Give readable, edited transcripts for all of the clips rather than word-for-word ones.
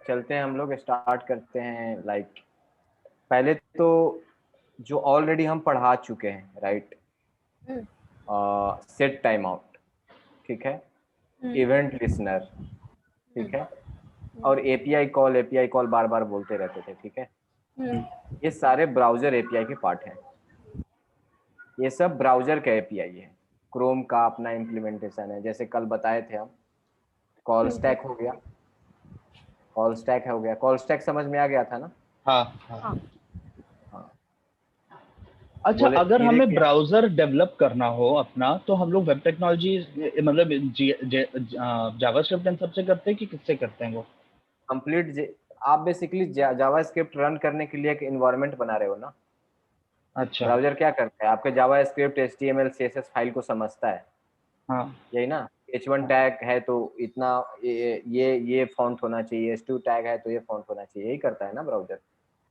चलते हैं हम लोग, स्टार्ट करते हैं। लाइक पहले तो जो ऑलरेडी हम पढ़ा चुके हैं, राइट। सेट टाइम आउट, ठीक है। इवेंट लिसनर, ठीक है। और एपीआई कॉल बार बार बोलते रहते थे, ठीक है। ये सारे ब्राउजर एपीआई के पार्ट हैं। ये सब ब्राउजर का एपीआई है। क्रोम का अपना इम्प्लीमेंटेशन है, जैसे कल बताए थे हम। कॉल स्टैक हो गया, कॉल स्टैक हो गया। कॉल स्टैक समझ में आ गया था ना? हाँ हाँ। हाँ। अच्छा, बोले अगर फिर हमें एक ब्राउजर डेवलप करना हो अपना, तो हम लोग वेब टेक्नोलॉजी मतलब जावास्क्रिप्ट इन सबसे करते हैं कि किससे करते हैं वो? कंप्लीट। आप बेसिकली जावास्क्रिप्ट रन करने के लिए एक इन्वायरमेंट बना रहे हो ना। अच्छा। ब्राउजर क्या करता है, आपके जावास्क्रिप्ट एचटीएमएल सीएसएस फाइल को समझता है, हाँ यही ना। H1 टैग है तो इतना ये फॉन्ट होना चाहिए, H2 टैग है तो ये फॉन्ट होना चाहिए, यही करता है ना ब्राउजर।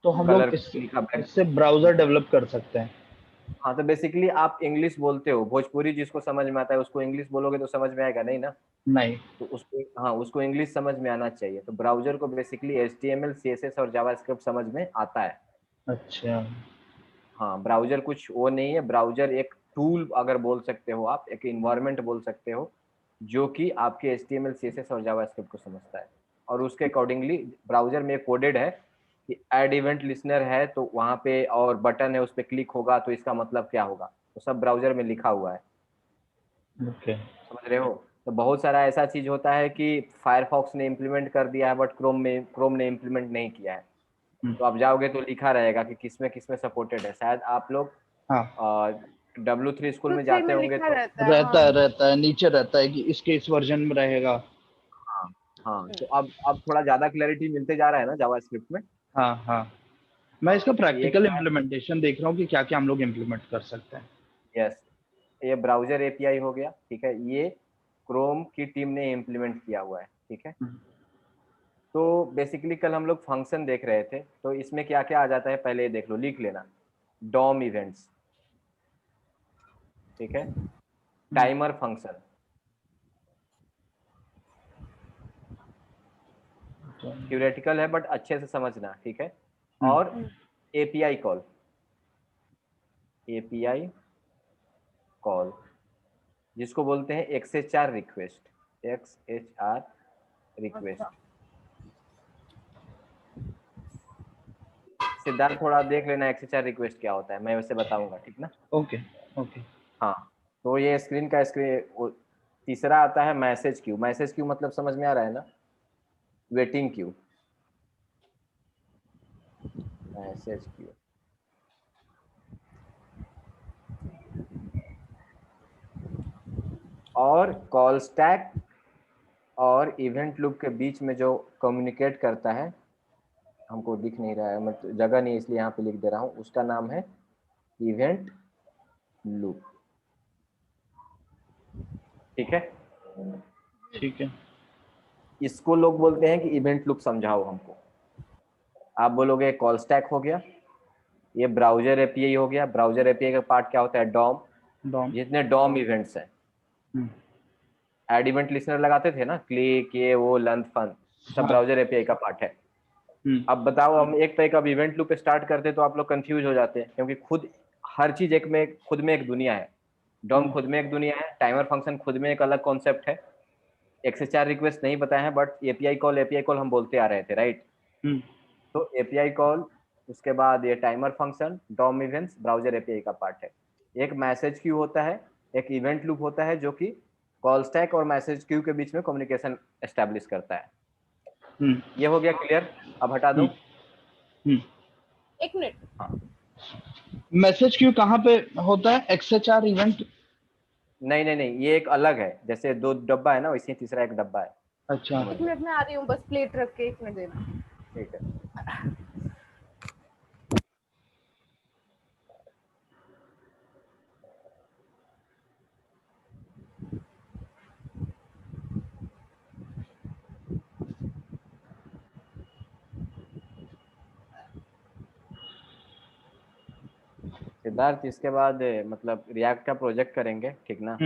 तो हम लोग कलर इससे लिखा बैक। इससे ब्राउजर डेवलप कर सकते हैं। हाँ, तो बेसिकली आप इंग्लिश बोलते हो, भोजपुरी जिसको समझ में आता है उसको इंग्लिश बोलोगे तो समझ में आएगा नहीं ना। नहीं। तो उसको, हाँ, उसको इंग्लिश समझ में आना चाहिए। तो ब्राउजर को बेसिकली HTML CSS और जावास्क्रिप्ट समझ में आता है। अच्छा। हाँ, ब्राउजर कुछ वो नहीं है। ब्राउजर एक टूल अगर बोल सकते हो आप, एक इन्वायरमेंट बोल सकते हो, जो कि आपके HTML CSS और जावास्क्रिप्ट को समझता है। और उसके अकॉर्डिंगली ब्राउजर में कोडेड है कि ऐड इवेंट लिसनर है तो वहाँ पे और बटन है, उस पर क्लिक होगा तो इसका मतलब क्या होगा, तो सब ब्राउजर में लिखा हुआ है। ओके। समझ रहे हो? तो बहुत सारा ऐसा चीज होता है कि फायरफॉक्स ने इम्प्लीमेंट कर दिया है बट क्रोम ने इम्प्लीमेंट नहीं किया है। तो आप जाओगे तो लिखा रहेगा कि किसमें किसमें सपोर्टेड है। शायद आप लोग हाँ, W3 स्कूल में दूसरे जाते में होंगे लिखा तो। रहता है, रहता हाँ। है रहता है, नीचे रहता है कि इसके इस वर्जन में रहेगा। हाँ। हाँ, तो अब थोड़ा ज्यादा क्लैरिटी मिलते जा रहा है ना जावास्क्रिप्ट में। हाँ हाँ। मैं हाँ, इसका तो ये प्रैक्टिकल क्या है, इम्प्लीमेंटेशन देख रहा हूँ कि क्या क्या हम लोग इम्प्लीमेंट कर सकते हैं। यस, ये ब्राउजर एपीआई हो गया, ठीक है। ये क्रोम की टीम ने इम्प्लीमेंट किया हुआ है, ठीक है। तो बेसिकली कल हम लोग फंक्शन देख रहे थे, तो इसमें क्या क्या आ जाता है पहले ये देख लो, लिख लेना। डॉम इवेंट्स, ठीक है। टाइमर फंक्शन, थ्योरेटिकल है बट अच्छे से समझना, ठीक है। और एपीआई कॉल, एपीआई कॉल जिसको बोलते हैं XHR रिक्वेस्ट, XHR अच्छा। रिक्वेस्ट। सिद्धार्थ थोड़ा देख लेना XHR रिक्वेस्ट क्या होता है, मैं वैसे बताऊंगा, ठीक ना। Okay okay. हाँ, तो ये स्क्रीन तीसरा आता है मैसेज क्यू। मैसेज क्यू मतलब समझ में आ रहा है ना, वेटिंग क्यू, मैसेज क्यू। और कॉल स्टैक और इवेंट लूप के बीच में जो कम्युनिकेट करता है, हमको दिख नहीं रहा है, मतलब जगह नहीं है इसलिए यहाँ पे लिख दे रहा हूँ, उसका नाम है इवेंट लूप, ठीक है। ठीक है। इसको लोग बोलते हैं कि इवेंट लूप समझाओ हमको। आप बोलोगे कॉल स्टैक हो गया, ये ब्राउजर एपीआई हो गया। ब्राउजर एपीआई का पार्ट क्या होता है, डॉम। डॉम। जितने डॉम इवेंट्स हैं, एड इवेंट लिसनर लगाते थे ना, क्लिक, ये वो लंथ फन, सब हाँ। ब्राउजर एपीआई का पार्ट है। अब बताओ, हम एक पे एक अब इवेंट लूप स्टार्ट करते तो आप लोग कंफ्यूज हो जाते हैं, क्योंकि खुद हर चीज एक में खुद में एक दुनिया है। डॉम खुद में एक दुनिया है, टाइमर फंक्शन खुद में एक अलग कॉन्सेप्ट है। XHR रिक्वेस्ट नहीं बताए हैं बट एपीआई कॉल हम बोलते आ रहे थे, राइट। तो एपीआई कॉल, उसके बाद ये timer function, DOM events browser API का पार्ट है। एक मैसेज क्यू होता है, एक इवेंट लूप होता है जो कि कॉल स्टैक और मैसेज क्यू के बीच में कम्युनिकेशन एस्टेब्लिश करता है। ये हो गया क्लियर, अब हटा दो। एक मिनट। हाँ, मैसेज क्यू कहाँ पे होता है? एक्सएचआर इवेंट? नहीं नहीं नहीं, ये एक अलग है, जैसे दो डब्बा है ना वैसे ही तीसरा एक डब्बा है, अच्छा। समझ एक लो। मिनट में आ रही हूँ, बस प्लेट रख के 1 मिनट देना। ठीक है। सिद्धार्थ, इसके बाद मतलब रिएक्ट का प्रोजेक्ट करेंगे, ठीक ना।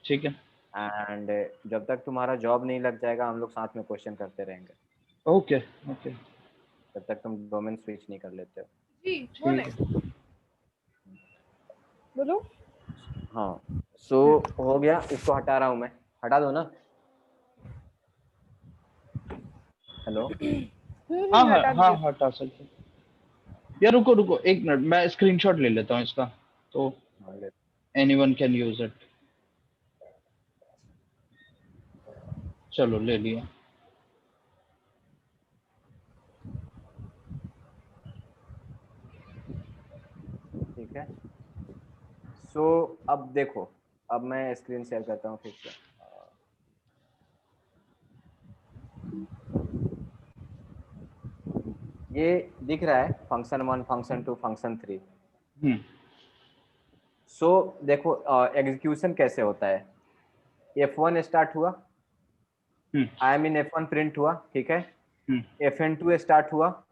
ठीक है। एंड जब तक तुम्हारा जॉब नहीं लग जाएगा हम लोग साथ में क्वेश्चन करते रहेंगे। ओके ओके जब तक तुम डोमेन स्विच नहीं कर लेते हो। जी ठीक बोले, है। बोलो। हाँ सो हो गया, इसको हटा रहा हूँ मैं, हटा दो ना। हेलो हाँ हाँ हटा हाँ दिए। हटा सकते हैं। यार रुको रुको एक मिनट, मैं स्क्रीनशॉट ले लेता हूँ इसका, तो हाँ, ले। Anyone can use it. चलो ले लिया। ठीक है सो अब देखो, अब मैं स्क्रीन शेयर करता हूँ फिर से। ये दिख रहा है फंक्शन 1, फंक्शन 2, फंक्शन 3। हम्म सो देखो एग्जीक्यूशन कैसे होता है। F1 स्टार्ट हुआ, हम्म I am in F1 print हुआ, ठीक है। हम्म FN2 स्टार्ट हुआ,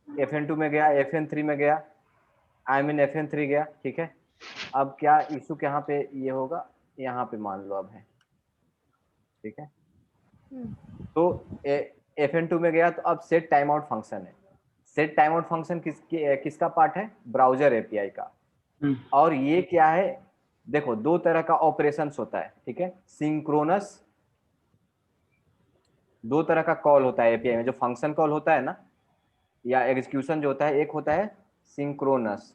FN2 में गया, FN3 में गया, आई एम इन FN3 गया, ठीक है। अब क्या इशू यहाँ पे ये होगा, यहाँ पे मान लो अब है, ठीक है। तो FN2 में गया तो अब सेट टाइम आउट फंक्शन है। सेट टाइम आउट फंक्शन किसका पार्ट है, ब्राउजर एपीआई का। हम्म और ये क्या है, देखो दो तरह का ऑपरेशंस होता है, ठीक है। सिंक्रोनस, दो तरह का कॉल होता है एपीआई में, जो फंक्शन कॉल होता है ना, या एग्जीक्यूशन जो होता है, एक होता है सिंक्रोनस,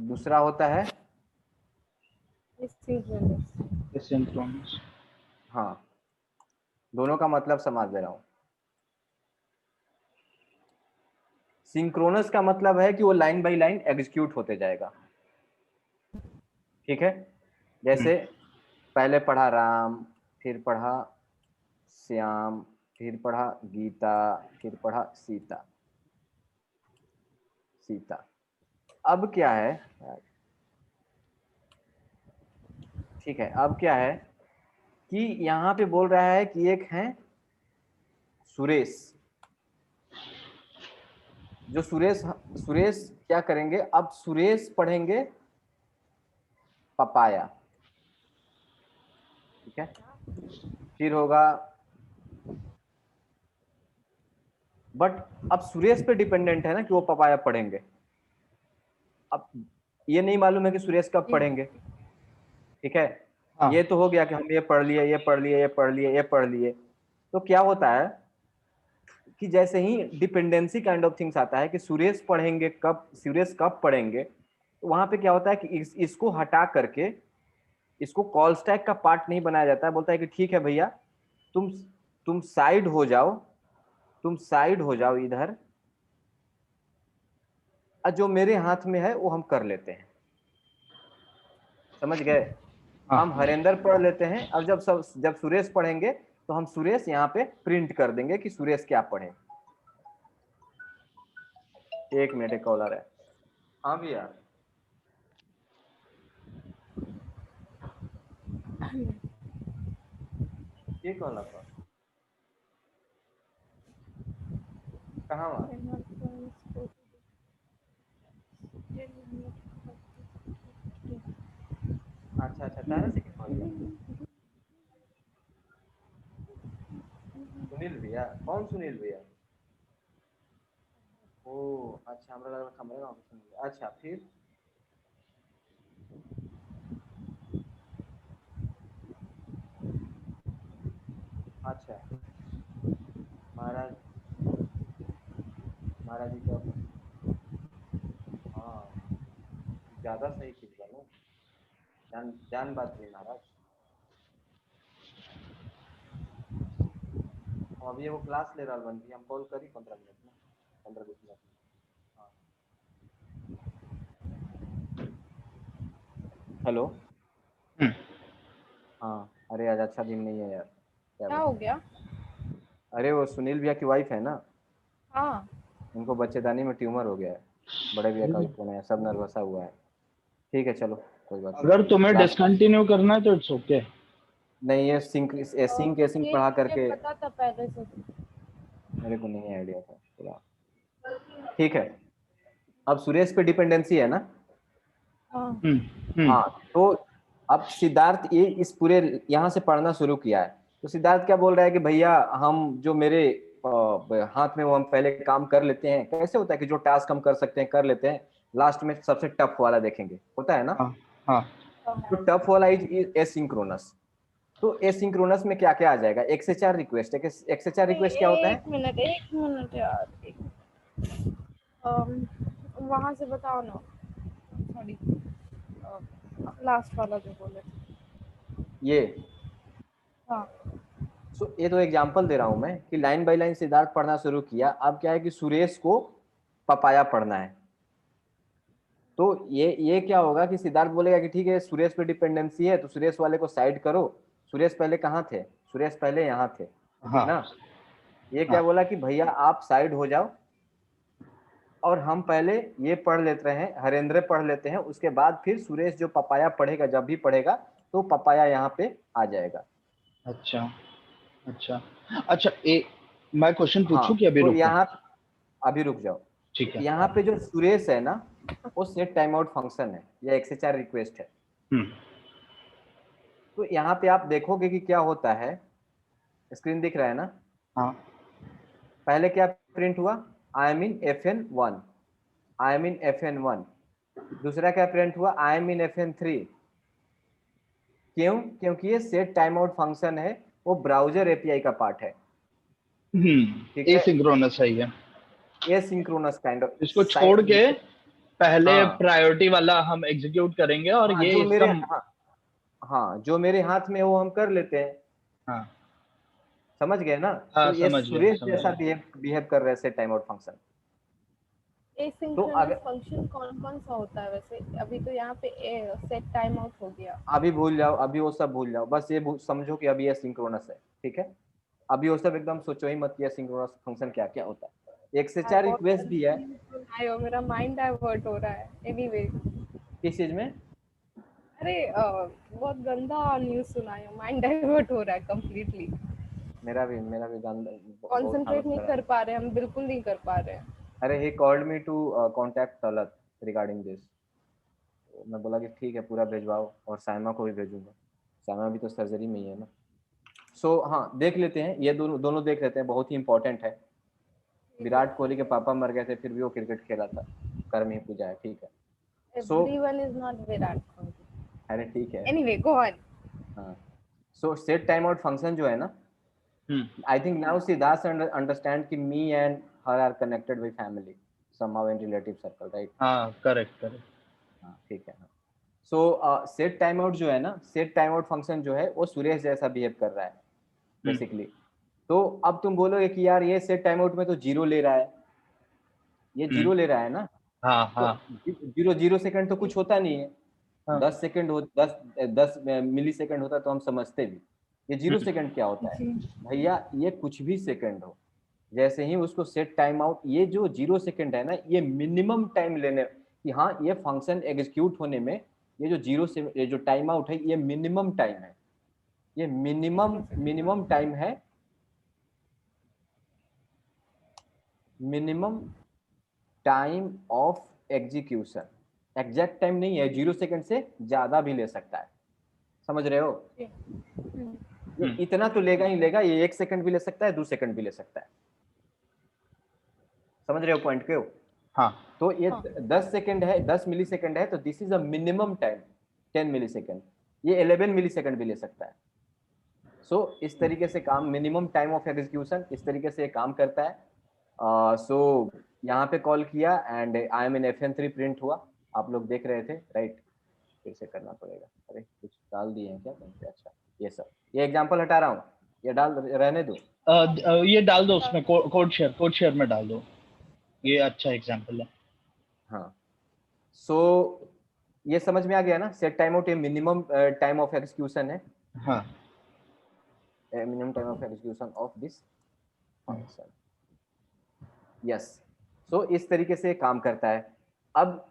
दूसरा होता है एसिंक्रोनस। हाँ, दोनों का मतलब समझ दे रहा हूँ। सिंक्रोनस का मतलब है कि वो लाइन बाय लाइन एग्जीक्यूट होते जाएगा, ठीक है। जैसे पहले पढ़ा राम, फिर पढ़ा श्याम, फिर पढ़ा गीता, फिर पढ़ा सीता। सीता अब क्या है, ठीक है, अब क्या है कि यहाँ पे बोल रहा है कि एक है सुरेश, जो सुरेश सुरेश क्या करेंगे, अब सुरेश पढ़ेंगे पपाया, ठीक है। फिर होगा, बट अब सुरेश पे डिपेंडेंट है ना कि वो पपाया पढ़ेंगे। अब ये नहीं मालूम है कि सुरेश कब पढ़ेंगे, ठीक है। हाँ ये तो हो गया कि हम ये पढ़ लिए, ये पढ़ लिए, ये पढ़ लिए, ये पढ़ लिए। तो क्या होता है कि जैसे ही डिपेंडेंसी काइंड ऑफ थिंग्स आता है कि सुरेश पढ़ेंगे कब, सुरेश कब पढ़ेंगे, तो वहां पे क्या होता है कि इसको हटा करके इसको कॉल स्टैक का पार्ट नहीं बनाया जाता है। बोलता है कि ठीक है भैया, तुम तुम साइड हो जाओ, तुम साइड हो जाओ इधर, और जो मेरे हाथ में है वो हम कर लेते हैं। समझ गए, हाँ हम हरेंद्र पढ़ लेते हैं, अब जब सुरेश पढ़ेंगे तो हम सुरेश यहाँ पे प्रिंट कर देंगे कि सुरेश क्या पढ़े। एक मिनट, एक कॉलर है। हाँ भैया, ये कॉल आपका कहाँ हुआ? अच्छा अच्छा, तारा से क्या कॉल किया? सुनील भैया, कौन सुनील भैया? ओ अच्छा, हमरा लगा कमरे में सुनील भैया। अच्छा फिर अच्छा, महाराज, महाराज जी का, हाँ ज्यादा सही चीज का ना, जान जान बात नहीं महाराज। हम अभी वो क्लास ले रहा बन, हम कॉल करी 15 मिनट में, 15-20 मिनट में। हाँ हेलो, हम्म हाँ अरे आज अच्छा दिन नहीं है यार, क्या क्या हो बताएं। गया? अरे वो सुनील भैया की वाइफ है ना, हाँ उनको बच्चेदानी में ट्यूमर हो गया है। बड़े भैया का भी फोन है, सब नर्वसा हुआ है। ठीक है चलो, कोई बात नहीं, अगर तुम्हें क्लास। डिसकंटिन्यू करना है तो इट्स ओके। नहीं ये सिंक एसिंग ये पढ़ा मुझे करके, पता था पहले से। मेरे को नहीं आइडिया था पूरा। ठीक है, अब सुरेश पे डिपेंडेंसी है ना। हाँ हम्म हाँ तो अब सिद्धार्थ ये इस पूरे यहाँ से पढ़ना शुरू किया है, तो सिद्धार्थ क्या बोल रहा है कि भैया हम जो मेरे हाथ में वो हम पहले काम कर लेते हैं, कैसे होता है कि जो टास्क हम कर सकते हैं कर लेते हैं, लास्ट में सबसे टफ वाला देखेंगे, होता है ना। हाँ हाँ तो टफ वाला इज एसिंक्रोनस। तो एसिंक्रोनस में क्या क्या आ जाएगा, एक्सएचआर रिक्वेस्ट। एक्सएचआर नहीं, रिक्वेस्ट क्या होता है? एक मिनट यार, वहां से बताओ ना, सॉरी, लास्ट वाला जो बोले थे। ये हाँ ये तो एग्जांपल दे रहा हूं मैं कि लाइन बाय लाइन सिद्धार्थ पढ़ना शुरू किया। अब क्या है कि सुरेश को पपाया पढ़ना है। तो ये क्या होगा कि सिद्धार्थ बोलेगा कि ठीक है सुरेश पे डिपेंडेंसी है तो सुरेश वाले को साइड करो। सुरेश पहले कहाँ थे? सुरेश पहले यहाँ थे, ठीक हाँ ना। ये क्या हाँ। बोला कि भैया आप साइड हो जाओ और हम पहले ये पढ़ लेते हैं, हरेंद्र पढ़ लेते हैं, उसके बाद फिर सुरेश जो पपाया पढ़ेगा, जब भी पढ़ेगा तो पपाया यहाँ पे आ जाएगा। अच्छा अच्छा अच्छा। मैं क्वेश्चन हाँ पूछूं कि अभी तो रुको? यहाँ अभी रुक जाओ। तो ठीक है। यहाँ पे जो सुरेश है ना, वो सेट टाइम आउट फंक्शन है या एक्सएचआर रिक्वेस्ट है। हम्म। तो यहाँ पे आप देखोगे कि क्या होता है, स्क्रीन दिख रहा है ना। हाँ पहले क्या प्रिंट हुआ? I am in FN1, I am in FN1। दूसरा क्या प्रिंट हुआ? I am in FN3। क्यों? क्योंकि ये सेट टाइम आउट फंक्शन है, वो ब्राउजर एपीआई का पार्ट है, ठीक है। एसिंक्रोनस है ये। ये सिंक्रोनस काइंड ऑफ इसको छोड़ के पहले हाँ प्रायोरिटी वाला हम एग्जीक्यूट करेंगे और हाँ, ये जो इसका। मेरे हाँ हाँ जो मेरे हाथ में है वो हम कर लेते हैं। हाँ समझ गए ना। हाँ, तो ये समझ गया सुरेश समझ जैसा गया। बिहेव कर रहे हैं सेट टाइम आउट फंक्शन। तो एसिंक्रोनस अगर फंक्शन कौन कौन सा होता है वैसे? अभी तो यहाँ पे सेट टाइम आउट हो गया। अभी भूल जाओ, अभी वो सब भूल जाओ, बस ये समझो कि अभी ये सिंक्रोनस है, ठीक है। अभी वो सब एकदम सोचो ही मत कि सिंक्रोनस फंक्शन क्या क्या होता है। यार एक्सएचआर बहुत रिक्वेस्ट भी है। confused सुनाए हो, मेरा माइंड डाइवर्ट हो रहा है। एनीवे, किस चीज में? अरे बहुत गंदा न्यूज़ सुनाए हो, माइंड डाइवर्ट हो रहा है कंप्लीटली। मेरा भी गान बहुत कंसंट्रेट हालत नहीं खराब। कर पा रहे हम, बिल्कुल नहीं कर पा रहे हैं। अरे he called me to contact Talat regarding this. मैं बोला कि ठीक है पूरा भेजवाओ, और साइमा को भी भेजूंगा। साइमा भी तो सर्जरी में ही है ना। हाँ देख लेते हैं, ये दोनों दोनों देख लेते हैं, बहुत ही इंपॉर्टेंट है। विराट कोहली के पापा मर गए थे फिर भी वो क्रिकेट खेला था, कर्म ही पूजा है, ठीक है। So everyone is not Virat Kohli. अरे ठीक है। Anyway, go on. हाँ सेट टाइम आउट फंक्शन जो है ना, hmm. I think now Siddharth understand कि me and her are connected with family somehow in relative circle, right? हाँ, करेक्ट करेक्ट। हाँ ठीक है। सेट टाइम आउट जो है ना, सेट टाइम आउट फंक्शन जो है वो सुरेश जैसा बिहेव कर रहा है बेसिकली। तो अब तुम बोलोगे कि यार ये सेट टाइम आउट में तो जीरो ले रहा है, ये जीरो ले रहा है ना। हाँ तो हाँ जीरो जीरो सेकंड तो कुछ होता नहीं है। हाँ। 10 सेकंड हो, 10 मिली सेकंड होता तो हम समझते भी। ये जीरो सेकंड क्या होता है जी। भैया? ये कुछ भी सेकंड हो, जैसे ही उसको सेट टाइम आउट, ये जो 0 सेकंड है ना, ये मिनिमम टाइम लेने कि हाँ ये फंक्शन एग्जीक्यूट होने में, ये जो ये जो टाइम आउट है ये मिनिमम टाइम है, ये मिनिमम टाइम है, minimum time of execution. Exact time नहीं है, 0 सेकंड से ज्यादा भी ले सकता है, समझ रहे हो। ये इतना तो लेगा ही लेगा, ये 1 सेकंड भी ले सकता है, 2 सेकंड भी ले सकता है, समझ रहे हो पॉइंट को। हाँ तो ये 10 सेकंड है, 10 मिली सेकंड है, तो this is a minimum time 10 millisecond. ये 11 मिली सेकंड भी ले सकता है। इस तरीके से काम, मिनिमम टाइम ऑफ एग्जीक्यूशन इस तरीके से काम करता है। यहाँ पे कॉल किया and I am in FN3 print हुआ, आप लोग देख रहे थे, राइट। फिर से करना पड़ेगा, अरे कुछ डाल दिए हैं क्या कहीं पे? अच्छा ये सब, ये एग्जांपल हटा रहा हूँ, ये डाल रहने दो। ये डाल दो उसमें, कोड शेयर में डाल दो। ये अच्छा एग्जांपल है। हाँ ये समझ में आ गया ना, सेट टाइम आउट ये मिनिमम टाइम ऑफ एग्जीक्यूशन है, हाँ minimum time of execution of this function. Yes. इस तरीके से काम करता है। अब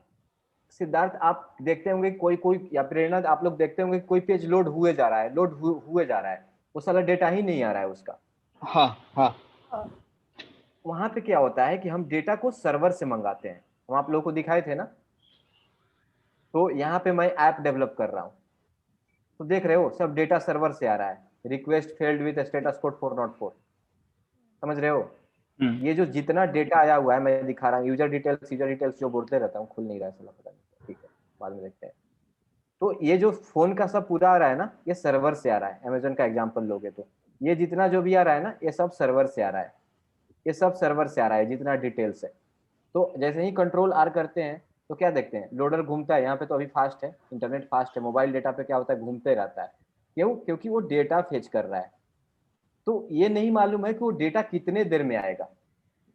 सिद्धार्थ आप देखते होंगे कोई कोई, या प्रेरणा आप लोग देखते होंगे कोई पेज लोड हुए जा रहा है, हुए जा रहा है, वो सारा डेटा ही नहीं आ रहा है उसका। हाँ हाँ वहां पे क्या होता है कि हम डेटा को सर्वर से मंगाते हैं, हम आप लोगों को दिखाए थे ना। तो यहाँ पे मैं ऐप डेवलप कर रहा हूँ, तो देख रहे हो सब डेटा सर्वर से आ रहा है। Request failed with status code 404। समझ रहे हो? ये जो जितना डेटा आया हुआ है मैं दिखा रहा हूँ, यूजर डिटेल्स जो बोलते रहता हूँ, खुल नहीं रहा है साला, पता नहीं, ठीक है बाद में देखते हैं। तो ये जो फोन का सब पूरा आ रहा है ना, ये सर्वर से आ रहा है। अमेजन का एग्जांपल लोगे तो ये जितना जो भी आ रहा है ना, ये सब सर्वर से आ रहा है, ये सब सर्वर से आ रहा है जितना डिटेल्स है। तो जैसे ही कंट्रोल आर करते हैं तो क्या देखते हैं, लोडर घूमता है यहाँ पे, तो अभी फास्ट है, इंटरनेट फास्ट है, मोबाइल डेटा पे क्या होता है, घूमते रहता है। क्यों? क्योंकि वो डेटा फेच कर रहा है। तो ये नहीं मालूम है कि वो डेटा कितने देर में आएगा।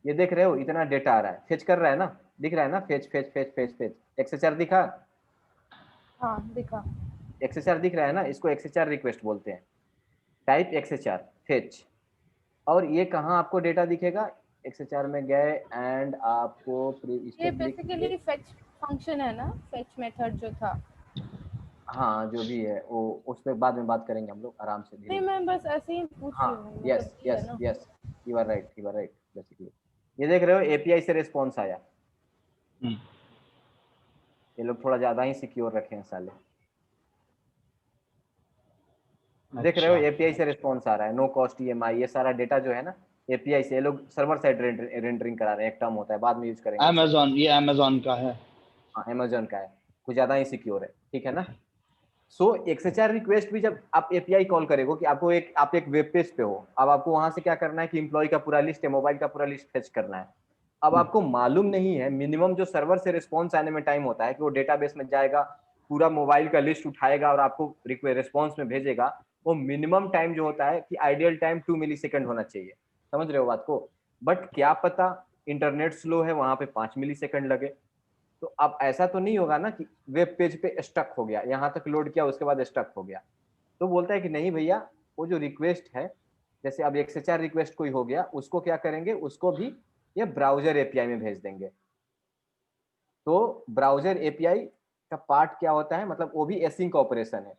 ये देख रहे हो, इतना डेटा आ रहा है, फेच कर रहा है ना, दिख रहा है ना, fetch fetch fetch fetch fetch. XHR दिखा? हाँ दिखा। एक्सएचआर दिख रहा है ना, इसको एक्सएचआर रिक्वेस्ट बोलते हैं। टाइप एक्सएचआर फेच, और ये कहाँ आपको डेटा दिखेगा, एक्सएचआर में गए एंड आपको ये बेसिकली फेच फंक्शन है ना, फेच मेथड जो था। हाँ जो भी है वो उस पर बाद में बात करेंगे हम लोग आराम से, नहीं मैं बस ऐसे ही पूछ रही हूँ, हाँ मतलब यस ये है यस ना। Yes, you are right basically. ये देख रहे हो एपीआई से रिस्पॉन्स आया। ये लोग थोड़ा ज्यादा ही सिक्योर रखे हैं साले। देख रहे हो एपीआई से रिस्पॉन्स आ रहा है, नो कॉस्ट ईएमआई, ये सारा डेटा जो है ना एपीआई से, ये लोग सर्वर साइड रेंडरिंग करा रहे हैं, एक टर्म होता है बाद में यूज करेंगे। अमेज़न, ये अमेज़न का है। हाँ अमेज़न का है, कुछ ज्यादा ही सिक्योर है, ठीक है ना। सो एक्सएचआर रिक्वेस्ट भी जब आप एपीआई कॉल करेगो कि आपको आप एक वेब पेज पे हो, अब आपको वहां से क्या करना है कि एम्प्लॉय का पूरा लिस्ट है, मोबाइल का पूरा लिस्ट फेच करना है। अब आपको मालूम नहीं है मिनिमम जो सर्वर से रिस्पॉन्स आने में टाइम होता है कि वो डेटाबेस में जाएगा, पूरा मोबाइल का लिस्ट उठाएगा और आपको रिस्पॉन्स में भेजेगा, वो मिनिमम टाइम जो होता है कि आइडियल टाइम 2 मिलीसेकंड होना चाहिए। समझ रहे हो बात को? बट क्या पता इंटरनेट स्लो है, वहां पे 5 मिलीसेकंड लगे। तो अब ऐसा तो नहीं होगा ना कि वेब पेज पे स्टक हो गया, यहाँ तक लोड किया उसके बाद स्टक हो गया। तो बोलता है कि नहीं भैया, वो जो रिक्वेस्ट है, जैसे अब एक्सएचआर रिक्वेस्ट कोई हो गया, उसको क्या करेंगे, उसको भी ये ब्राउजर एपीआई में भेज देंगे। तो ब्राउजर एपीआई का पार्ट क्या होता है, मतलब वो भी एसिंक ऑपरेशन है।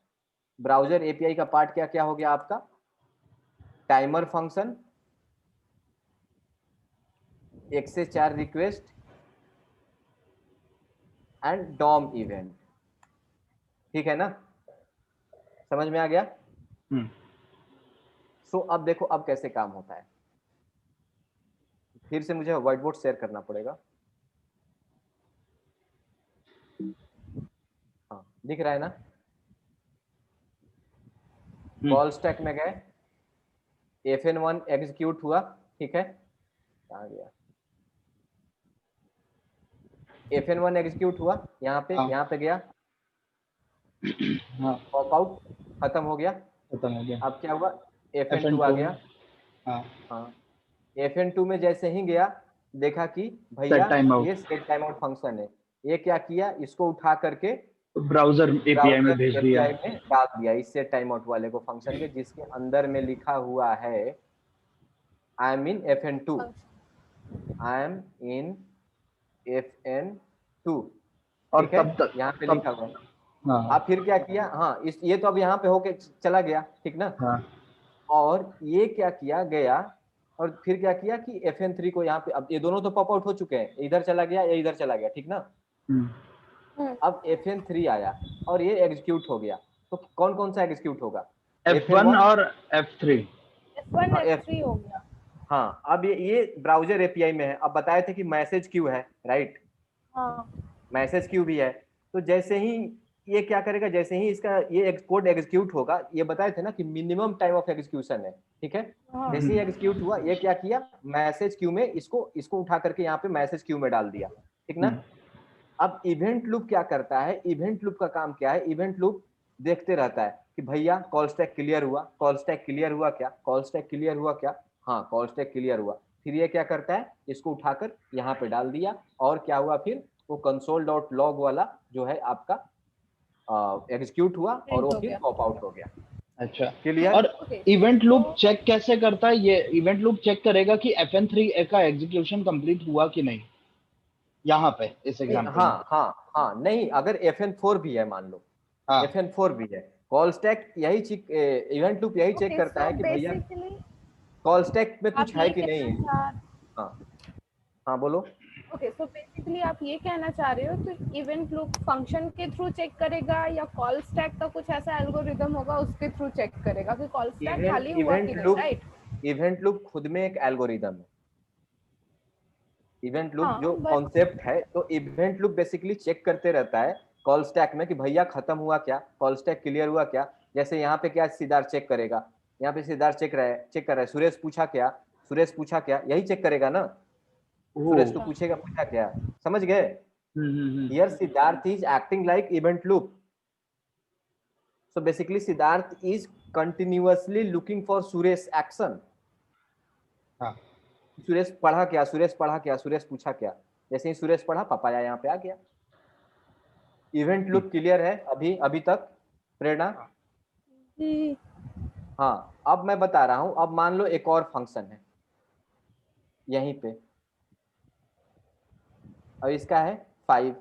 ब्राउजर एपीआई का पार्ट क्या क्या हो गया आपका, timer function, XHR request and DOM event. ठीक है ना, समझ में आ गया? सो अब देखो अब कैसे काम होता है। फिर से मुझे व्हाइट बोर्ड शेयर करना पड़ेगा। हाँ दिख रहा है ना, कॉल स्टैक में गए, FN1 एग्जीक्यूट हुआ, ठीक है, कहाँ गया, FN1 एग्जीक्यूट हुआ, यहाँ पे गया, पॉप आउट, खत्म हो गया। अब क्या हुआ, FN2 आ गया। हाँ FN2 में जैसे ही गया, देखा कि भैया ये सेट टाइम आउट फंक्शन है, ये क्या किया, इसको उठा करके ब्राउजर एपीआई में भेज दिया, में डाल दिया इस सेट टाइम आउट वाले को फंक्शन के, जिसके अंदर में लिखा हुआ है I am in FN2, I am in FN2, ठीक है, यहाँ पे लिखा हुआ है। अब फिर क्या किया, हाँ ये तो अब यहाँ पे होके चला गया, ठीक ना। और ये क्या किया गया, और फिर क्या किया कि FN3 को यहाँ पे, अब ये दोनों तो पॉप आउट हो चुके हैं, इधर चला गया या इधर चला गया, ठीक ना। अब FN3 आया और ये एग्जीक्यूट हो गया, तो कौन कौन सा एग्जीक्यूट होगा, F1 और F3। F1 F3 हो गया। हाँ अब ये ब्राउजर एपीआई में है। अब बताए थे कि मैसेज क्यू है, राइट, मैसेज क्यू भी है। तो जैसे ही ये क्या करेगा, जैसे ही इसका ये कोड एग्जीक्यूट होगा, ये बताए थे ना कि मिनिमम टाइम ऑफ एग्जीक्यूशन है, ठीक है, जैसे ही एग्जीक्यूट हुआ, ये क्या किया, मैसेज क्यू में इसको उठा करके यहाँ पे मैसेज क्यू में डाल दिया, ठीक ना। अब इवेंट लूप क्या करता है, इवेंट लूप का काम क्या है, इवेंट लूप देखते रहता है कि भैया कॉल स्टैक क्लियर हुआ, कॉल स्टैक क्लियर हुआ क्या, कॉल स्टैक क्लियर हुआ क्या, हाँ कॉल स्टैक क्लियर हुआ। फिर ये क्या करता है, इसको उठाकर यहाँ पे डाल दिया, और क्या हुआ फिर, वो console.log वाला जो है आपका एग्जीक्यूट हुआ और वो फिर पॉप आउट हो गया। अच्छा, क्लियर। और इवेंट लूप चेक कैसे करता है, ये इवेंट लूप चेक करेगा कि FN3 का एग्जीक्यूशन कंप्लीट हुआ कि नहीं, यहाँ पे इस एग्जांपल में। हाँ नहीं, अगर FN4 भी है मान लो, FN4 भी है, कॉल स्टैक यही इवेंट लूप यही चेक करता है कि भैया कॉल स्टैक में कुछ है कि नहीं। हाँ बोलो। ओके, सो बेसिकली आप ये कहना चाह रहे हो तो इवेंट लूप फंक्शन के थ्रू चेक करेगा या कॉल स्टैक का कुछ ऐसा एल्गोरिदम होगा उसके थ्रू चेक करेगा कि कॉल स्टैक खाली हुआ कि नहीं, राइट? इवेंट लूप खुद में एक एल्गोरिदम है। इवेंट लूप हाँ जो बट कॉन्सेप्ट है, तो इवेंट लूप बेसिकली चेक करते रहता है कॉल स्टैक में कि भैया खत्म हुआ क्या, कॉल स्टैक क्लियर हुआ क्या। जैसे यहाँ पे क्या सिद्धार्थ चेक करेगा, यहाँ पे सिद्धार्थ चेक कर रहा है, सुरेश पूछा क्या, सुरेश पूछा क्या, यही चेक करेगा ना। सुरेश तो ओह। पूछेगा पूछा क्या, समझ गए। Hmm. Here Siddharth is acting like event loop. So basically Siddharth is continuously looking for Suresh action. हाँ। सुरेश पढ़ा क्या, सुरेश पढ़ा क्या, सुरेश पूछा क्या, जैसे ही सुरेश पढ़ा पपाया यहाँ पे आ गया। इवेंट लूप क्लियर है अभी अभी तक प्रेरणा? जी हाँ, अब मैं बता रहा हूँ। अब मान लो एक और फंक्शन है यहीं पे, अब इसका है 5।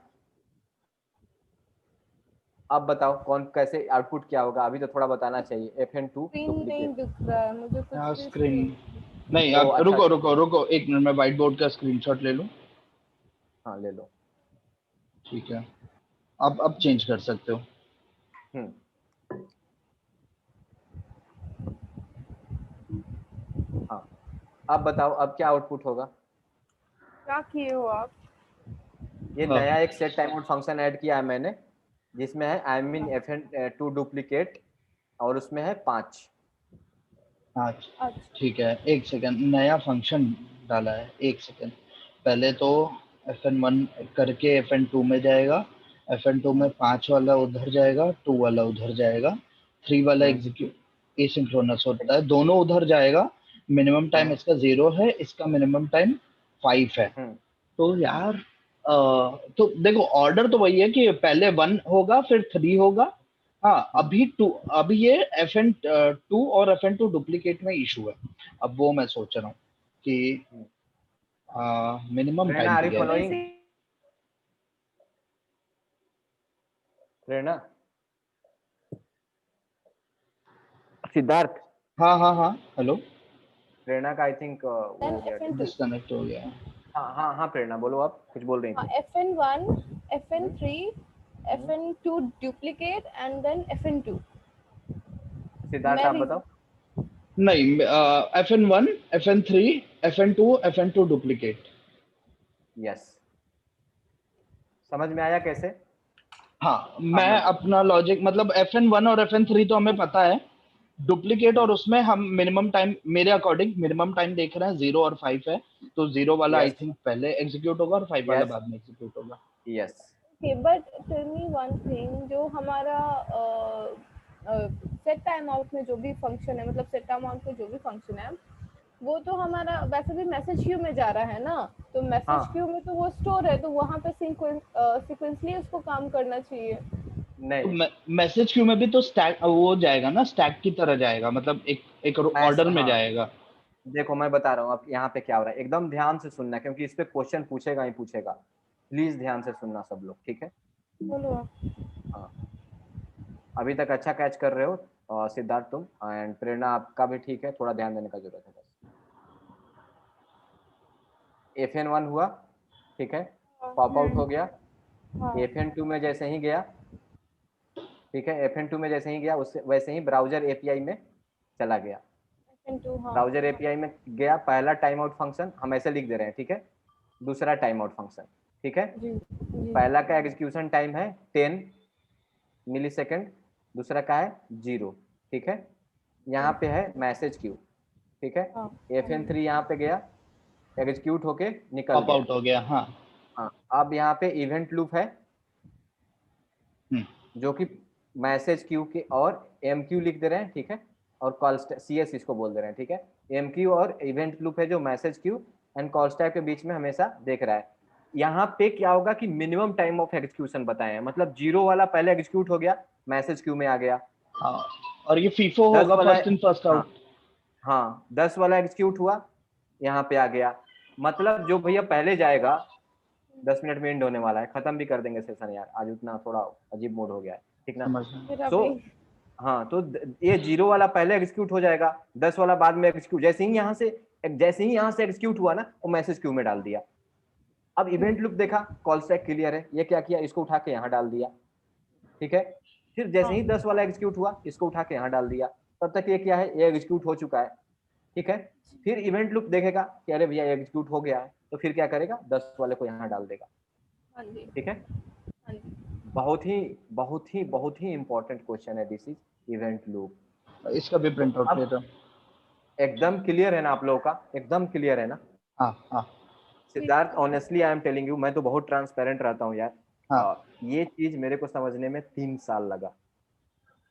अब बताओ कौन कैसे आउटपुट क्या होगा, अभी तो थोड़ा बताना चाहिए। FN2 स्क्रीन नहीं डुप्लीकेट। दिख रहा है मुझे कुछ हाँ भी स्क्रीन स्क्रीन। नहीं, ओ आप अच्छा, रुको रुको रुको, एक मिनट, मैं व्हाइट बोर्ड का स्क्रीनशॉट ले लूँ। हाँ ले लो। ठीक है, अब चेंज कर सकते हो। हम्म, हाँ अब बताओ अब क्या आउटपुट होगा। क्या किए हो आप? ये हाँ। नया एक set time out function add किया है मैंने, जिसमें है आई मीन FN2 डुप्लीकेट, और उसमें है 5। हाँ अच्छा ठीक है, एक सेकंड, नया फंक्शन डाला है, एक सेकंड। पहले तो FN1 करके FN2 में जाएगा, FN2 में 5 वाला उधर जाएगा, 2 वाला उधर जाएगा, 3 वाला एग्जीक्यूट एसिंक्रोनस होता है, दोनों उधर जाएगा। मिनिमम टाइम हम्म इसका 0 है, इसका मिनिमम टाइम 5 है। हम्म तो यार तो देखो ऑर्डर तो वही है कि पहले 1 होगा फिर 3 होगा। हाँ हम्म अभी 2, अभी ये FN2 और FN2 डुप्लीकेट में इशू है। अब वो मैं सोच रहा हूँ कि हम्म। Minimum Prerna time are you दिया है। फॉलोइंग? प्रेरणा, सिद्धार्थ, हाँ हाँ हाँ, हेलो। प्रेरणा का आई थिंक वो देन हो गया। FN2। डिस्कनेक्ट हो गया। हाँ हाँ हाँ प्रेरणा बोलो, आप कुछ बोल रही हाँ थी। FN1, hmm FN3, hmm. FN2 duplicate and then FN2। Siddharth मैं आप भी बताओ। नहीं, FN1, FN3, FN2, FN2 duplicate. Yes, समझ में आया कैसे? हाँ अब मैं मैं बता। अपना लॉजिक मतलब FN1 और FN3 तो हमें पता है, डुप्लीकेट और उसमें हम मिनिमम टाइम, मेरे अकॉर्डिंग मिनिमम टाइम देख रहे हैं 0 और 5 है। तो 0 वाला आई यस थिंक पहले एग्जीक्यूट होगा और 5 वाला यस बाद में एग्जीक्यूट होगा। Yes. Okay but tell me one thing, जो हमारा सेट टाइम आउट में जो भी फंक्शन है, मतलब सेट टाइम आउट में जो भी फंक्शन है, वो तो हमारा वैसे भी मैसेज क्यू में जा रहा है ना। तो मैसेज हाँ क्यू में तो वो स्टोर है, तो वहां पे सीक्वेंसली उसको काम करना चाहिए। तो नहीं, मैसेज क्यू में भी तो स्टैक वो जाएगा ना, स्टैक की तरह जाएगा, मतलब एक एक ऑर्डर में हाँ जाएगा। देखो मैं बता रहा हूँ अब यहाँ पे क्या हो रहा है, एकदम ध्यान से सुनना क्योंकि इस पे क्वेश्चन पूछेगा ही पूछेगा। प्लीज ध्यान से सुनना सब लोग, ठीक है? बोलो। हाँ, अभी तक अच्छा कैच कर रहे हो सिद्धार्थ तुम, एंड प्रेरणा आपका भी ठीक है, थोड़ा ध्यान देने का जरूरत है बस। FN1 हुआ, ठीक है, पॉप आउट हो गया। हाँ FN2 में जैसे ही गया, ठीक है, FN2 में जैसे ही गया उससे वैसे ही ब्राउजर API में चला गया। FN2 हाँ ब्राउजर API में गया, पहला टाइम आउट फंक्शन हम ऐसे लिख दे रहे हैं, ठीक है, दूसरा टाइम आउट फंक्शन, ठीक है। जी जी। पहला का एग्जीक्यूशन टाइम है 10 मिली सेकेंड, दूसरा का है 0, ठीक है। यहाँ पे है मैसेज क्यू, ठीक है। हाँ FN3 यहाँ पे गया, एग्जीक्यूट होके निकल पॉप गया। आउट हो गया, हाँ। हाँ, अब यहाँ पे इवेंट लूप है हम्म। जो कि मैसेज क्यू के और MQ लिख दे रहे हैं, ठीक है, और कॉल CS इसको बोल दे रहे हैं, ठीक है। MQ और इवेंट लूप है जो message queue and call stack के बीच में हमेशा देख रहा है। यहाँ पे क्या होगा कि मिनिमम टाइम ऑफ एग्जीक्यूशन बताए हैं, मतलब 0 वाला पहले एग्जीक्यूट हो गया, मैसेज क्यू में आ गया। हाँ, और ये फीफो 10 होगा, वाला, फर्स्ट इन फर्स्ट हाँ आउट। हाँ 10 वाला एग्जीक्यूट हुआ, यहाँ पे आ गया। मतलब जो भैया पहले जाएगा, 10 मिनट में एंड होने वाला है, खत्म भी कर देंगे सेशन यार, आज उतना थोड़ा अजीब मूड हो गया है, ठीक ना। समझ में। मेरा सो भी। हाँ, तो ये 0 वाला पहले एग्जीक्यूट हो जाएगा, 10 वाला बाद में एग्जीक्यूट, जैसे ही यहाँ से एग्जीक्यूट हुआ ना, वो मैसेज क्यू में डाल दिया। अब इवेंट लूप देखा, कॉल स्टैक क्लियर है, ये क्या किया, इसको उठा के यहाँ डाल दिया, ठीक है। फिर जैसे ही 10 वाला एग्जीक्यूट हुआ, इसको उठा के यहाँ डाल दिया, तब तक ये क्या है, ये एग्जीक्यूट हो चुका है, ठीक है। फिर इवेंट लूप देखेगा कि अरे भैया एग्जीक्यूट हो गया है, तो फिर क्या करेगा, 10 वाले को यहाँ डाल देगा, हाँ जी, ठीक है। हाँ जी। बहुत ही इंपॉर्टेंट क्वेश्चन है दिस इज इवेंट लूप। इसका भी प्रिंट आउट अब लेता। एकदम क्लियर है ना आप लोगों का, एकदम क्लियर है ना। हाँ हाँ Siddharth honestly I am telling you, मैं तो बहुत ट्रांसपेरेंट रहता हूँ यार। हाँ। ये चीज मेरे को समझने में 3 साल लगा।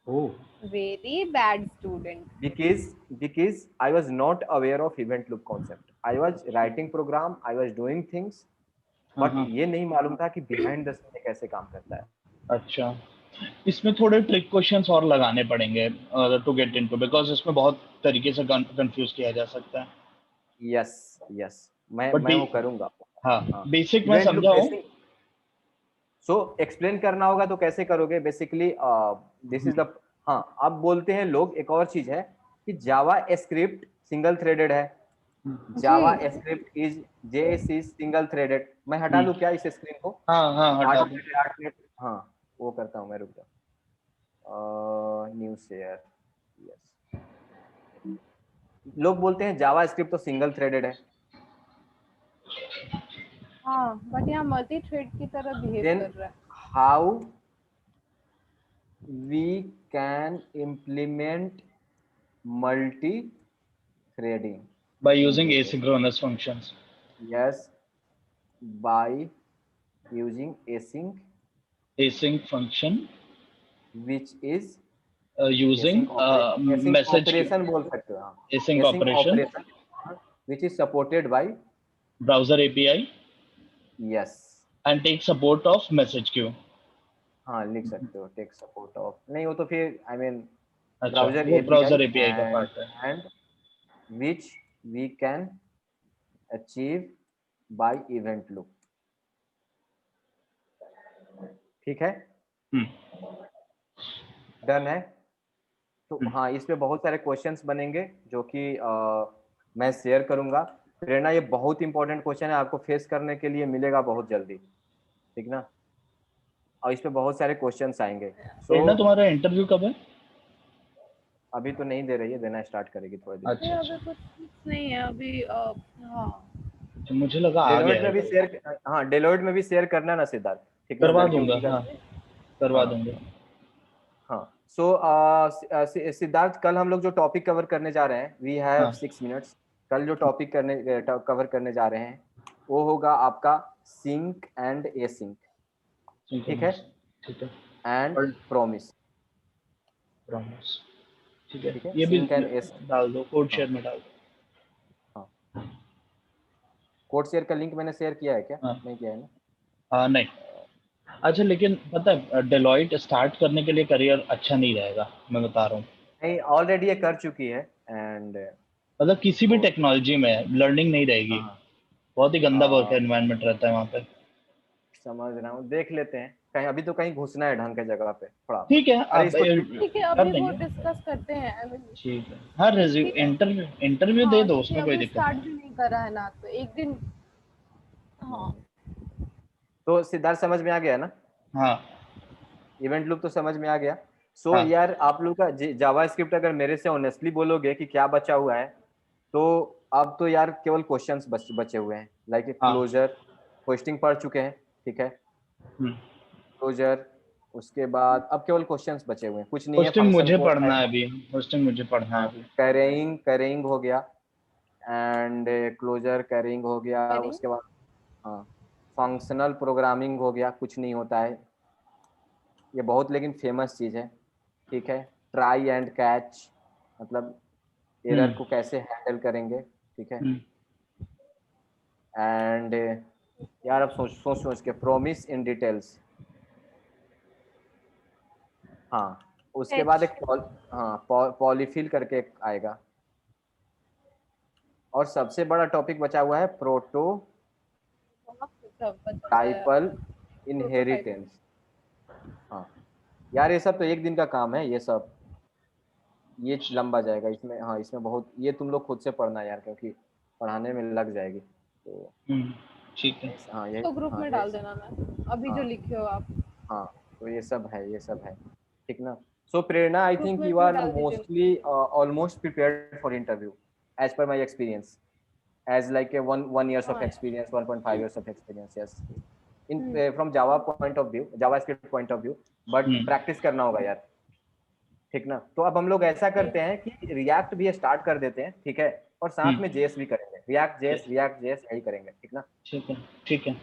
Very bad student. Because I was not aware of event loop concept. I was writing program, I was doing things, but ये नहीं मालूम था कि behind the scene कैसे काम करता है। अच्छा, इसमें थोड़े ट्रिक क्वेश्चंस और लगाने पड़ेंगे टू गेट इनटू, बिकॉज़ इसमें बहुत तरीके से कंफ्यूज किया जा सकता है। यस मैं But वो करूंगा। हाँ, बेसिक मैं इवेंट लूप समझा हूँ। सो एक्सप्लेन करना होगा तो कैसे करोगे बेसिकली, दिस इज द, हाँ अब बोलते हैं लोग, एक और चीज है कि जावा स्क्रिप्ट सिंगल थ्रेडेड है, JavaScript is JSC single threaded. मैं हटा लूं क्या इस स्क्रीन को? हाँ हाँ, हटा दो। 8 मिनट, हाँ वो करता हूँ मैं, रुक जाओ, न्यू शेयर। यस, लोग बोलते हैं जावा स्क्रिप्ट तो सिंगल थ्रेडेड है, हाँ, बट यहाँ मल्टी थ्रेड की तरह बिहेव देन कर रहा है। How we can implement multi threading? By using asynchronous functions. Yes, by using Async function which is using async message queue. operation बोल सकते हो, हाँ Async async operation, which is supported by, browser API, yes, and take support of message queue. हाँ लिख सकते हो, take support of, नहीं वो तो फिर I mean अच्छा, browser वो browser API API का पार्ट है। and which we can achieve by event loop, ठीक है, डन है। तो हाँ, इस पे बहुत सारे क्वेश्चंस बनेंगे जो कि मैं शेयर करूंगा। प्रेरणा, ये बहुत इंपॉर्टेंट क्वेश्चन है, आपको फेस करने के लिए मिलेगा बहुत जल्दी, ठीक ना। और इस पे बहुत सारे क्वेश्चंस आएंगे। प्रेरणा, तुम्हारा इंटरव्यू कब है? अभी तो नहीं दे रही है, देना स्टार्ट करेगी थोड़े दिन। अच्छा, अभी कुछ नहीं है अभी। हाँ, तो मुझे लगा आ डेलोइट गया में भी है। शेयर, हाँ डेलोइट में भी शेयर करना ना सिद्धार्थ, ठीक ना, करवा लड़की दूंगा, का। हाँ करवा हाँ दूंगा। हाँ। सो सिद्धार्थ, कल हम लोग जो टॉपिक कवर करने जा रहे हैं, वी हैव हाँ 6 मिनट्स। कल जो टॉपिक कवर करने जा रहे हैं वो होगा आपका सिंक एंड एसिंक, ठीक है, ठीक है। एंड और प्रॉमिस, प्रॉमिस, ठीक है, ठीक है, ये भी सिंक एंड एसिंक। डाल दो, कोड हाँ शेयर में डाल दो। हाँ, कोड शेयर का लिंक मैंने शेयर किया है क्या? हाँ नहीं किया है ना? हाँ, नहीं। अच्छा, लेकिन पता है डेलॉइट स्टार्ट करने के लिए करियर अच्छा नहीं रहेगा, मैं बता रहा हूँ। नहीं, ऑलरेडी ये कर चुकी है एंड मतलब किसी भी टेक्नोलॉजी में लर्निंग नहीं रहेगी, हाँ बहुत ही गंदा वर्क हाँ, एनवायरनमेंट रहता है वहाँ पे। समझ रहा हूँ, देख लेते हैं कहीं, अभी तो कहीं घुसना है ढंग के जगह पे थोड़ा। ठीक है, अरे आप इसको ठीक है, कर अभी वो लेंगे। डिस्कस करते हैं। I mean, ठीक है, हाँ ठीक है। इंटरव्यू दे हाँ, दो, क्योंकि उसमें कोई अभी दिक्कत स्टार्ट नहीं। भी नहीं करा है ना, तो एक दिन। हाँ, तो सिद्धार्थ समझ में आ गया ना, हाँ इवेंट लूप तो समझ में आ गया। सो हाँ यार आप लोग का जावा स्क्रिप्ट अगर मेरे से ऑनेस्टली बोलोगे कि क्या बचा हुआ है, तो अब तो यार केवल क्वेश्चंस बचे हुए हैं, लाइक हाँ। क्लोजर, होस्टिंग पढ़ चुके हैं, ठीक है, हम्म। क्लोजर, उसके बाद अब केवल क्वेश्चंस बचे हुए हैं, कुछ नहीं है, होस्टिंग फंक्शन मुझे कोड है। पढ़ना है अभी, होस्टिंग मुझे पढ़ना है हाँ, अभी। कैरिंग हो गया एंड क्लोजर, कैरिंग हो गया, करेंगे। उसके बाद हाँ फंक्शनल प्रोग्रामिंग हो गया, कुछ नहीं होता है ये, बहुत लेकिन फेमस चीज है, ठीक है। ट्राई एंड कैच, मतलब एरर को कैसे हैंडल करेंगे, ठीक है। एंड यार अब सोच के प्रॉमिस इन डिटेल्स, हाँ उसके बाद एक पॉलीफिल करके एक आएगा, और सबसे बड़ा टॉपिक बचा हुआ है प्रोटो टाइपल इनहेरिटेंस। हाँ यार ये सब तो एक दिन का काम है, ये सब ये लंबा जाएगा इसमें, हाँ इसमें बहुत, ये तुम लोग खुद से पढ़ना यार, क्योंकि पढ़ाने में लग जाएगी तो। ठीक है। हाँ ये तो ग्रुप हाँ में डाल देना ना अभी जो हाँ लिखे हो आप, हाँ, तो ये सब है, ठीक ना। So Prerna, I group think में यू भी आर डाल दीजिए। Mostly almost prepared for interview as per my experience, as like a one years of हाँ यार। experience, 1.5 years of experience, yes, in hmm, from Java point of view, JavaScript point of view, but practice करना होगा यार, ठीक ना। तो अब हम लोग ऐसा करते हैं कि रिएक्ट भी स्टार्ट कर देते हैं, ठीक है, और साथ में जेएस भी करेंगे, रिएक्ट जेएस यही करेंगे, ठीक ना। ठीक है। ठीक है।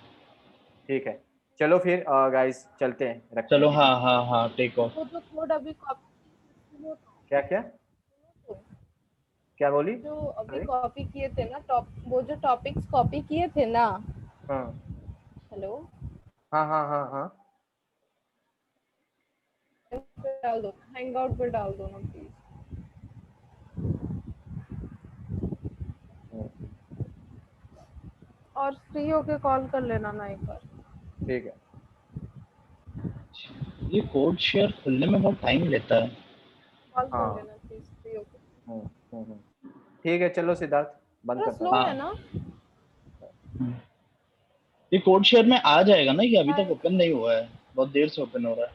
ठीक है, चलो फिर गाइस चलते हैं, रखते चलो, हैं, ठीक हाँ ना। हाँ हाँ, टेक ऑफ। वो जो कोड अभी कॉपी, क्या क्या क्या बोली? जो अभी अरे कॉपी किए थे ना वो जो टॉपिक्स कॉपी किए थे ना। हाँ हेलो, हाँ हाँ हाँ हाँ, डाल दो, हैंग आउट पे डाल दो ना प्लीज, और फ्री होके कॉल कर लेना ना एक बार। ठीक है। ये कोड शेयर खुलने में बहुत टाइम लेता है। कॉल कर हाँ लेना प्लीज फ्री होके। हम्म। ठीक है, चलो सिद्धार्थ, बंद थोड़ा करता स्लो हूँ। है ना। हम्म। ये कोड शेयर में आ जाएगा ना, ये अभी तक बाय। ओपन नहीं हुआ है, बहुत देर से ओपन हो रहा है।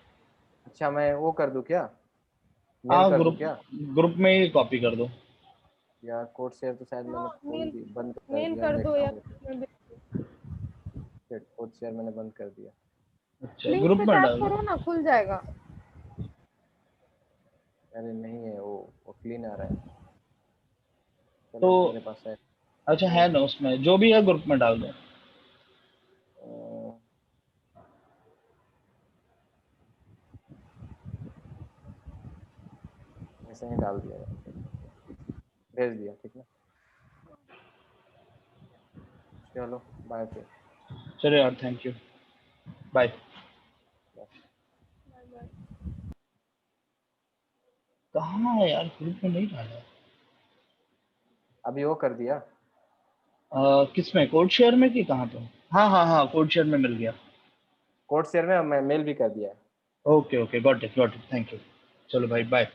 अच्छा, मैं वो कर दूं क्या, मेल हाँ, कर दूं ग्रुप क्या? ग्रुप में ही कॉपी कर दो। यार कोड शेयर तो शायद मैंने हाँ खोल मेल, दी, बंद कर मेल दिया, कर दो देखता या हूँ। कोड शेयर मैंने बंद कर दिया। अच्छा, लिंक ग्रुप पे में टैप डाल दो। करो ना, खुल जाएगा। अरे नहीं है, वो क्लीन आ रहा है। तो चलो मेरे पास है। अच्छा, है ना उसमें जो भी है, ग्रुप में डाल दो। अ, ऐसे ही डाल दिया यार, भेज दिया, ठीक ना। चलो बाय फिर। चलो यार, थैंक यू, बाय। कहाँ है यार, ग्रुप में नहीं डाला। अभी वो कर दिया। किस में, कोड शेयर में कि कहाँ पे? हाँ हाँ हाँ, कोड शेयर में मिल गया। कोड शेयर में मैं मेल भी कर दिया है। Okay okay, got it, thank you. चलो भाई, बाय।